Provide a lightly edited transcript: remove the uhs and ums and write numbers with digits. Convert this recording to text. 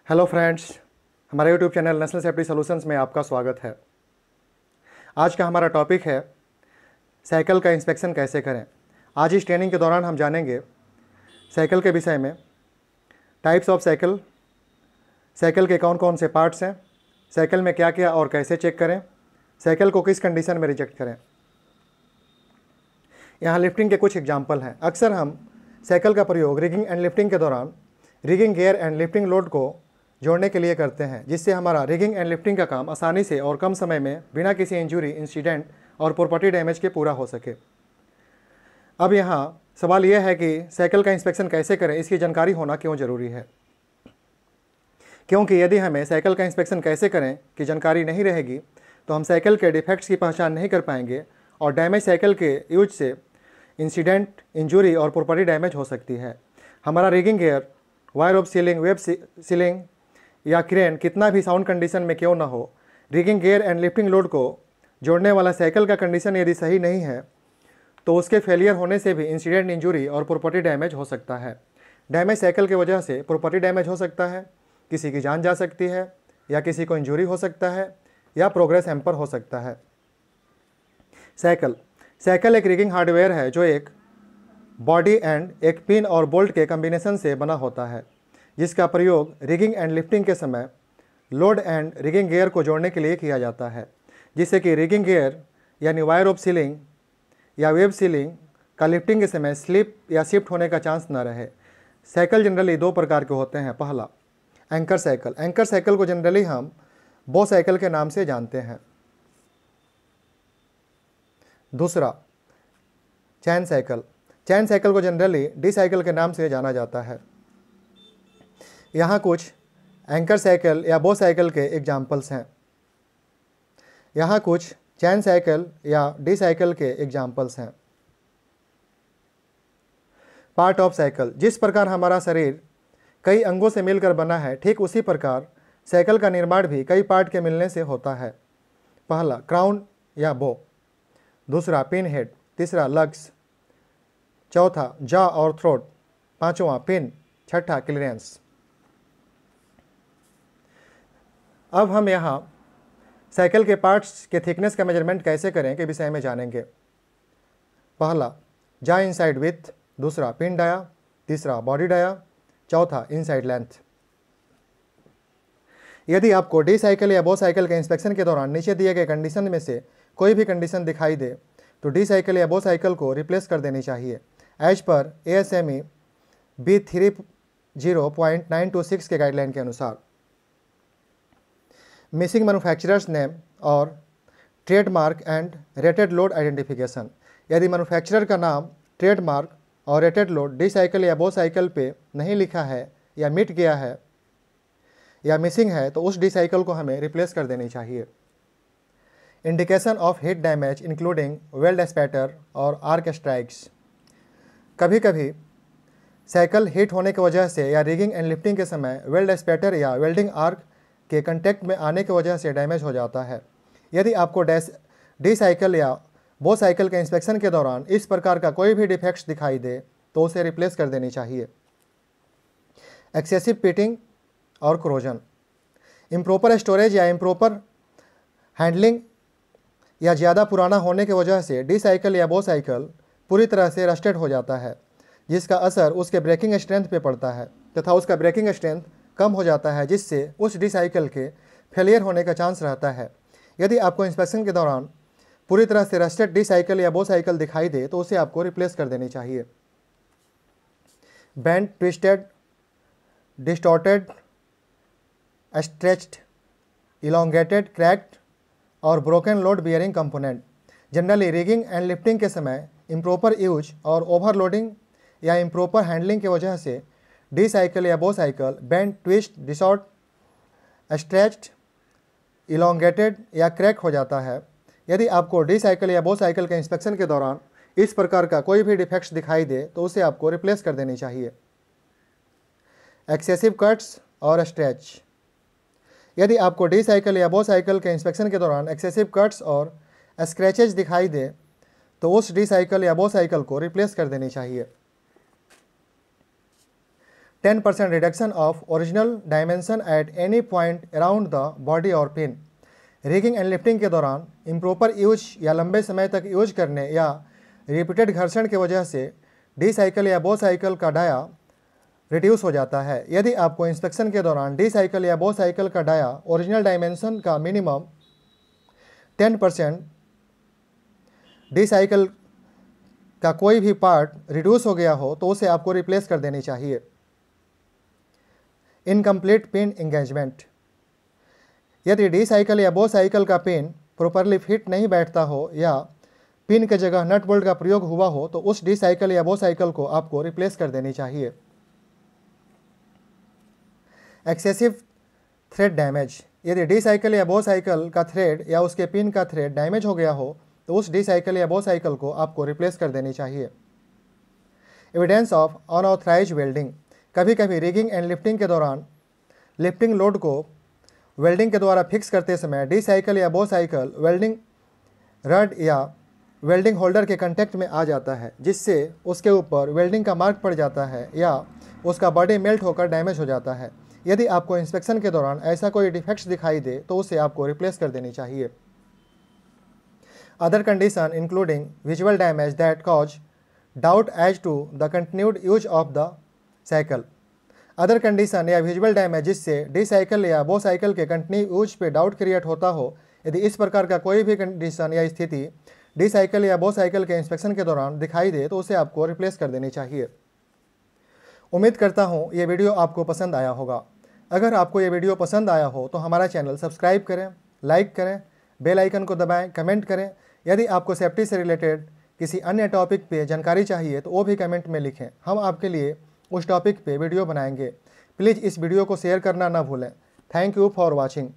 Hello friends, हमारे YouTube channel national safety solutions में आपका स्वागत है। आज का हमारा टॉपिक है साइकिल का इंस्पेक्शन कैसे करें। आज इस ट्रेनिंग के दौरान हम जानेंगे साइकिल के विषय में, टाइप्स ऑफ साइकिल, साइकिल के कौन कौन से पार्ट्स हैं, साइकिल में क्या क्या और कैसे चेक करें, साइकिल को किस कंडीशन में रिजेक्ट करें। यहाँ लिफ्टिंग के कुछ एग्जाम्पल हैं। अक्सर हम साइकिल का प्रयोग रिगिंग एंड लिफ्टिंग के दौरान rigging gear and lifting load को जोड़ने के लिए करते हैं, जिससे हमारा रिगिंग एंड लिफ्टिंग का काम आसानी से और कम समय में बिना किसी इंजरी, इंसिडेंट और प्रॉपर्टी डैमेज के पूरा हो सके। अब यहाँ सवाल यह है कि साइकिल का इंस्पेक्शन कैसे करें, इसकी जानकारी होना क्यों ज़रूरी है। क्योंकि यदि हमें साइकिल का इंस्पेक्शन कैसे करें की जानकारी नहीं रहेगी तो हम साइकिल के डिफेक्ट्स की पहचान नहीं कर पाएंगे और डैमेज साइकिल के यूज से इंसिडेंट, इंजरी और प्रॉपर्टी डैमेज हो सकती है। हमारा rigging gear, wire of ceiling, web ceiling या क्रेन कितना भी साउंड कंडीशन में क्यों ना हो, rigging gear and lifting load को जोड़ने वाला साइकिल का कंडीशन यदि सही नहीं है तो उसके फेलियर होने से भी इंसिडेंट, इंजरी और प्रॉपर्टी डैमेज हो सकता है। डैमेज साइकिल की वजह से प्रॉपर्टी डैमेज हो सकता है, किसी की जान जा सकती है या किसी को इंजरी हो सकता है या प्रोग्रेस हैम्पर हो सकता है। साइकिल एक रिगिंग हार्डवेयर है जो एक बॉडी एंड एक पिन और बोल्ट के कॉम्बिनेशन से बना होता है, जिसका प्रयोग रिगिंग एंड लिफ्टिंग के समय लोड एंड रिगिंग गियर को जोड़ने के लिए किया जाता है, जिससे कि रिगिंग गियर यानी वायर ऑफ सीलिंग या वेब सीलिंग का लिफ्टिंग के समय स्लिप या शिफ्ट होने का चांस न रहे। साइकिल जनरली दो प्रकार के होते हैं। पहला, एंकर साइकिल। एंकर साइकिल को जनरली हम बो साइकिल के नाम से जानते हैं। दूसरा, चैन साइकिल। चैन साइकिल को जनरली डी साइकिल के नाम से जाना जाता है। यहाँ कुछ एंकर साइकिल या बो साइकिल के एग्जाम्पल्स हैं। यहाँ कुछ चैन साइकिल या डी साइकिल के एग्जाम्पल्स हैं। Part of cycle. जिस प्रकार हमारा शरीर कई अंगों से मिलकर बना है, ठीक उसी प्रकार साइकिल का निर्माण भी कई पार्ट के मिलने से होता है। पहला, क्राउन या बो। दूसरा, पिन हेड। तीसरा, लग्स। चौथा, जॉ और थ्रोट। पांचवा, पिन। छठा, क्लियरेंस। अब हम यहाँ साइकिल के पार्ट्स के थिकनेस का मेजरमेंट कैसे करें के विषय में जानेंगे। पहला, जॉ इनसाइड विथ। दूसरा, पिन डाया। तीसरा, बॉडी डाया। चौथा, इनसाइड लेंथ। यदि आपको डी साइकिल या बो साइकिल के इंस्पेक्शन के दौरान नीचे दिए गए कंडीशन में से कोई भी कंडीशन दिखाई दे तो डी साइकिल या बो साइकिल को रिप्लेस कर देनी चाहिए एज पर ASME B30.926 के गाइडलाइन के अनुसार। मिसिंग मैन्युफैक्चरर्स नेम और trademark and rated load identification. यदि मैन्युफैक्चरर का नाम, ट्रेडमार्क और रेटेड लोड डी साइकिल या बो साइकिल पे नहीं लिखा है या मिट गया है या मिसिंग है तो उस डी साइकिल को हमें रिप्लेस कर देनी चाहिए। Indication of heat damage including weld spatter और आर्क स्ट्राइक्स। कभी कभी साइकिल हीट होने की वजह से या रिगिंग एंड लिफ्टिंग के समय वेल्ड स्पैटर या वेल्डिंग आर्क के कंटेक्ट में आने की वजह से डैमेज हो जाता है। यदि आपको डी साइकिल या बो साइकिल के इंस्पेक्शन के दौरान इस प्रकार का कोई भी डिफेक्ट्स दिखाई दे तो उसे रिप्लेस कर देनी चाहिए। एक्सेसिव पिटिंग और क्रोजन। इम्प्रॉपर स्टोरेज या इम्प्रॉपर हैंडलिंग या ज़्यादा पुराना होने की वजह से डी साइकिल या बो साइकिल पूरी तरह से रस्टेड हो जाता है, जिसका असर उसके ब्रेकिंग स्ट्रेंथ पे पड़ता है तथा उसका ब्रेकिंग स्ट्रेंथ कम हो जाता है, जिससे उस डी साइकिल के फेलियर होने का चांस रहता है। यदि आपको इंस्पेक्शन के दौरान पूरी तरह से रस्टेड डी साइकिल या बो साइकिल दिखाई दे तो उसे आपको रिप्लेस कर देनी चाहिए। Bent, twisted, distorted, stretched, elongated, cracked और broken load bearing component. Generally rigging and lifting के समय इम्प्रॉपर यूज और ओवरलोडिंग या इम्प्रॉपर हैंडलिंग की वजह से डी साइकिल या bow shackle bent, twist, distort, stretched, elongated या क्रैक हो जाता है। यदि आपको डी साइकिल या बो साइकिल के इंस्पेक्शन के दौरान इस प्रकार का कोई भी डिफेक्ट्स दिखाई दे तो उसे आपको रिप्लेस कर देनी चाहिए। एक्सेसिव कट्स और स्ट्रेच। यदि आपको डी साइकिल या बो साइकिल के इंस्पेक्शन के दौरान एक्सेसिव कट्स और स्क्रैचेज दिखाई दे तो उस डी साइकिल या बो साइकिल को रिप्लेस कर देनी चाहिए। 10% reduction of original dimension at any point around the body और पिन। रिगिंग एंड लिफ्टिंग के दौरान इम्प्रॉपर यूज या लंबे समय तक यूज करने या रिपीटेड घर्षण की वजह से डी साइकिल या बो साइकिल का डाया रिड्यूस हो जाता है। यदि आपको इंस्पेक्शन के दौरान डी साइकिल या बो साइकिल का डाया ओरिजिनल डायमेंशन का मिनिमम 10% डी साइकिल का कोई भी पार्ट रिड्यूस हो गया हो तो उसे आपको रिप्लेस कर देनी चाहिए। Incomplete pin engagement. यदि डी साइकिल या बो साइकिल का पिन प्रॉपरली फिट नहीं बैठता हो या पिन की जगह नट बोल्ट का प्रयोग हुआ हो तो उस डी साइकिल या बो साइकिल को आपको रिप्लेस कर देनी चाहिए। Excessive thread damage. यदि डी साइकिल या बो साइकिल का थ्रेड या उसके पिन का थ्रेड डैमेज हो गया हो तो उस डी साइकिल या बो साइकिल को आपको रिप्लेस कर देनी चाहिए। Evidence of unauthorised welding. कभी कभी रिगिंग एंड लिफ्टिंग के दौरान लिफ्टिंग लोड को वेल्डिंग के द्वारा फिक्स करते समय डी साइकिल या बो साइकिल वेल्डिंग रड या वेल्डिंग होल्डर के कांटेक्ट में आ जाता है, जिससे उसके ऊपर वेल्डिंग का मार्क पड़ जाता है या उसका बॉडी मेल्ट होकर डैमेज हो जाता है। यदि आपको इंस्पेक्शन के दौरान ऐसा कोई डिफेक्ट्स दिखाई दे तो उसे आपको रिप्लेस कर देनी चाहिए। Other condition including visual damage that cause doubt as to the continued use of the shackle. Other condition या विजुअल डैमेज जिससे डी साइकिल या बो साइकिल के कंटिन्यू यूज पे डाउट क्रिएट होता हो। यदि इस प्रकार का कोई भी कंडीशन या स्थिति डी साइकिल या बो साइकिल के इंस्पेक्शन के दौरान दिखाई दे तो उसे आपको रिप्लेस कर देनी चाहिए। उम्मीद करता हूँ ये वीडियो आपको पसंद आया होगा। अगर आपको ये वीडियो पसंद आया हो तो हमारा चैनल सब्सक्राइब करें, लाइक करें, बेल आइकन को दबाएं, कमेंट करें। यदि आपको सेफ्टी से रिलेटेड किसी अन्य टॉपिक पे जानकारी चाहिए तो वो भी कमेंट में लिखें, हम आपके लिए उस टॉपिक पे वीडियो बनाएंगे। प्लीज़ इस वीडियो को शेयर करना ना भूलें। Thank you for watching.